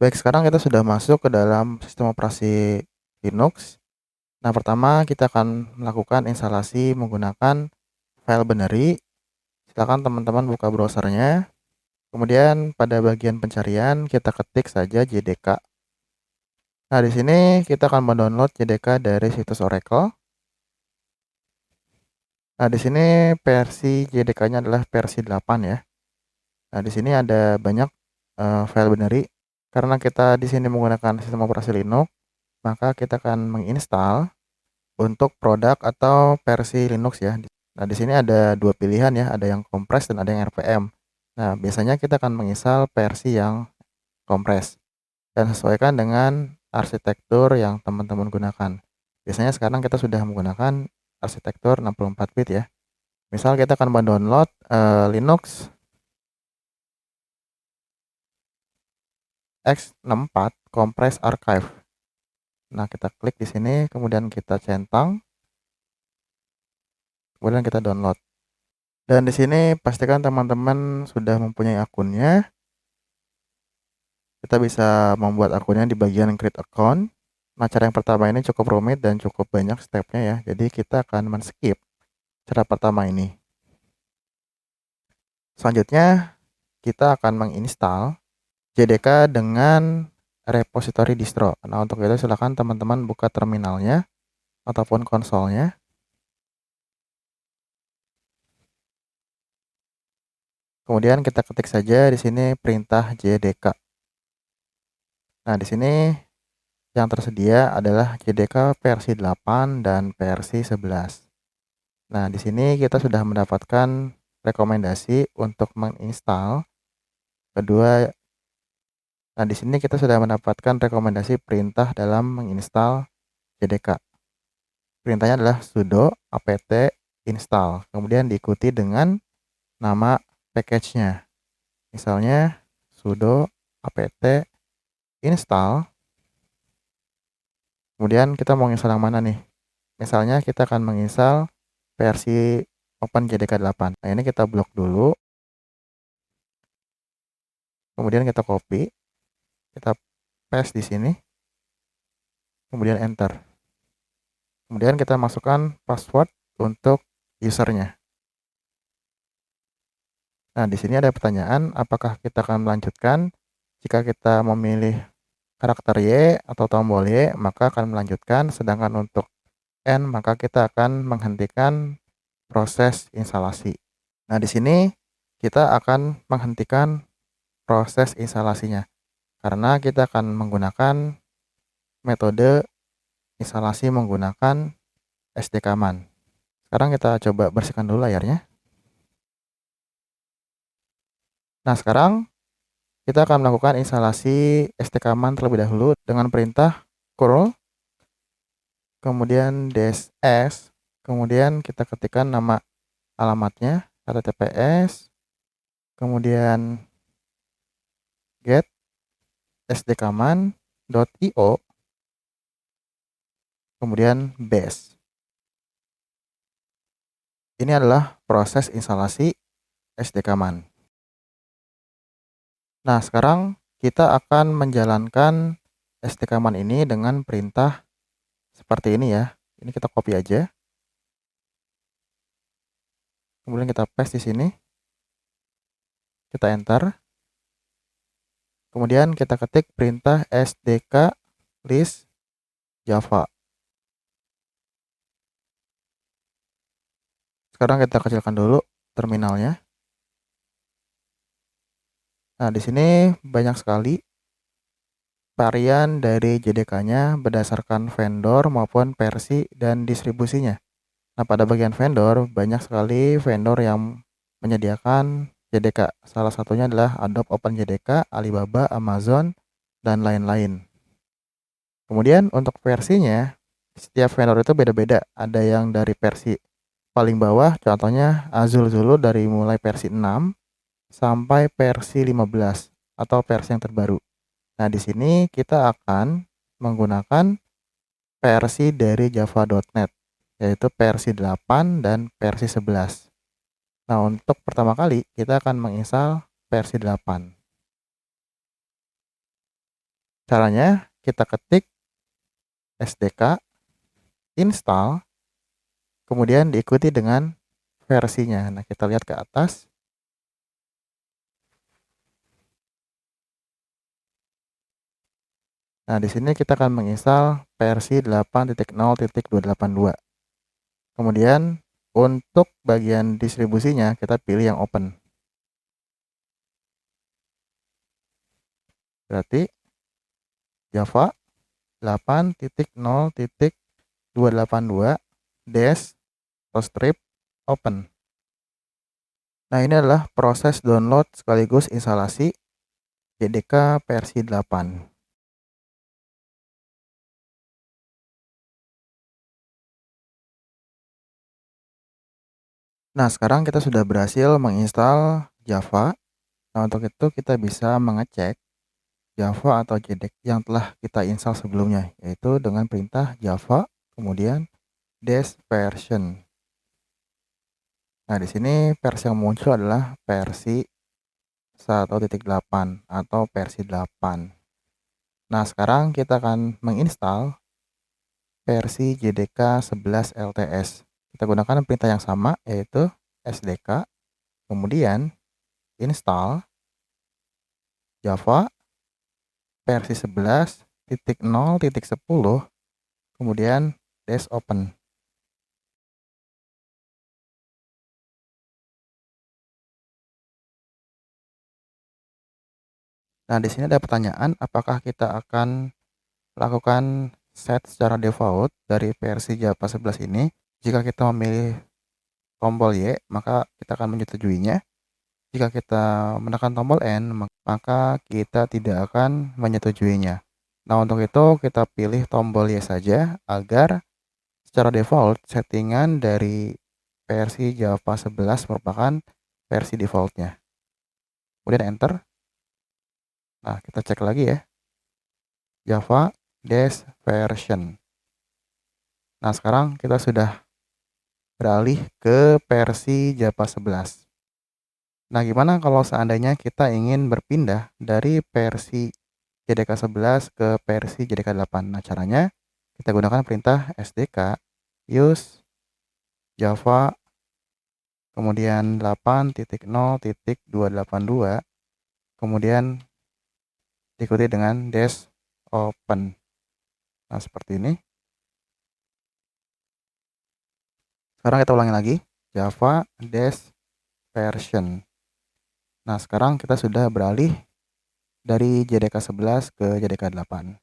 Baik, sekarang kita sudah masuk ke dalam sistem operasi Linux. Nah, pertama kita akan melakukan instalasi menggunakan file binary. Silakan teman-teman buka browsernya. Kemudian pada bagian pencarian kita ketik saja JDK. Nah, di sini kita akan mendownload JDK dari situs Oracle. Nah, di sini versi JDK-nya adalah versi 8 ya. Nah, di sini ada banyak file binary. Karena kita di sini menggunakan sistem operasi Linux, maka kita akan menginstal untuk produk atau versi Linux ya. Nah, di sini ada dua pilihan ya, ada yang kompres dan ada yang RPM. Nah, biasanya kita akan menginstal versi yang kompres dan sesuaikan dengan arsitektur yang teman-teman gunakan. Biasanya sekarang kita sudah menggunakan arsitektur 64 bit ya. Misal kita akan mendownload Linux x64 Compress Archive. Nah, kita klik di sini, kemudian kita centang, kemudian kita download. Dan di sini pastikan teman-teman sudah mempunyai akunnya. Kita bisa membuat akunnya di bagian create account. Nah, cara yang pertama ini cukup rumit dan cukup banyak stepnya ya. Jadi kita akan men-skip cara pertama ini. Selanjutnya kita akan menginstal JDK dengan repository distro. Nah, untuk itu silakan teman-teman buka terminalnya ataupun konsolnya. Kemudian kita ketik saja di sini perintah JDK. Nah, di sini yang tersedia adalah JDK versi 8 dan versi 11. Nah, di sini kita sudah mendapatkan rekomendasi untuk menginstal kedua. Nah, di sini kita sudah mendapatkan rekomendasi perintah dalam menginstal JDK. Perintahnya adalah sudo apt install. Kemudian diikuti dengan nama package-nya. Misalnya sudo apt install. Kemudian kita mau install yang mana nih? Misalnya kita akan menginstal versi OpenJDK 8. Nah, ini kita blok dulu. Kemudian kita copy, kita paste di sini. Kemudian enter. Kemudian kita masukkan password untuk usernya. Nah, di sini ada pertanyaan, apakah kita akan melanjutkan? Jika kita memilih karakter Y atau tombol Y, maka akan melanjutkan. Sedangkan untuk N, maka kita akan menghentikan proses instalasi. Nah, di sini kita akan menghentikan proses instalasinya karena kita akan menggunakan metode instalasi menggunakan SDKman. Sekarang kita coba bersihkan dulu layarnya. Nah, sekarang kita akan melakukan instalasi SDKman terlebih dahulu dengan perintah curl, kemudian ds, kemudian kita ketikkan nama alamatnya, https, kemudian get sdkman.io, kemudian base. Ini adalah proses instalasi SDKman. Nah, sekarang kita akan menjalankan SDKman ini dengan perintah seperti ini ya. Ini kita copy aja. Kemudian kita paste di sini. Kita enter. Kemudian kita ketik perintah sdk list java. Sekarang kita kecilkan dulu terminalnya. Nah, di sini banyak sekali varian dari JDK-nya berdasarkan vendor maupun versi dan distribusinya. Nah, pada bagian vendor, banyak sekali vendor yang menyediakan JDK. Salah satunya adalah Adobe OpenJDK, Alibaba, Amazon, dan lain-lain. Kemudian untuk versinya, setiap vendor itu beda-beda. Ada yang dari versi paling bawah, contohnya Azul Zulu dari mulai versi 6 sampai versi 15 atau versi yang terbaru. Nah, di sini kita akan menggunakan versi dari java.net, yaitu versi 8 dan versi 11. Nah, untuk pertama kali kita akan menginstal versi 8. Caranya kita ketik SDK, install, kemudian diikuti dengan versinya. Nah, kita lihat ke atas. Nah, di sini kita akan menginstal versi 8.0.282. Kemudian untuk bagian distribusinya kita pilih yang open. Berarti Java 8.0.282 dash strip open. Nah, ini adalah proses download sekaligus instalasi JDK versi 8. Nah, sekarang kita sudah berhasil menginstal Java. Nah, untuk itu kita bisa mengecek Java atau JDK yang telah kita install sebelumnya, yaitu dengan perintah Java, kemudian dash version. Nah, di sini versi yang muncul adalah versi 1.8 atau versi 8. Nah, sekarang kita akan menginstal versi JDK 11 LTS. Kita gunakan perintah yang sama, yaitu SDK, kemudian install Java versi 11.0.10, kemudian dash open. Nah, di sini ada pertanyaan, apakah kita akan lakukan set secara default dari versi Java 11 ini? Jika kita memilih tombol Y, maka kita akan menyetujuinya. Jika kita menekan tombol N, maka kita tidak akan menyetujuinya. Nah, untuk itu kita pilih tombol Y saja agar secara default settingan dari versi Java 11 merupakan versi defaultnya. Kemudian enter. Nah, kita cek lagi ya. Java dash version. Nah, sekarang kita sudah beralih ke versi Java 11. Nah, gimana kalau seandainya kita ingin berpindah dari versi JDK 11 ke versi JDK 8? Nah, caranya kita gunakan perintah SDK use Java kemudian 8.0.282 kemudian diikuti dengan dash open. Nah, seperti ini. Sekarang kita ulangi lagi, Java dash version. Nah, sekarang kita sudah beralih dari JDK 11 ke JDK 8.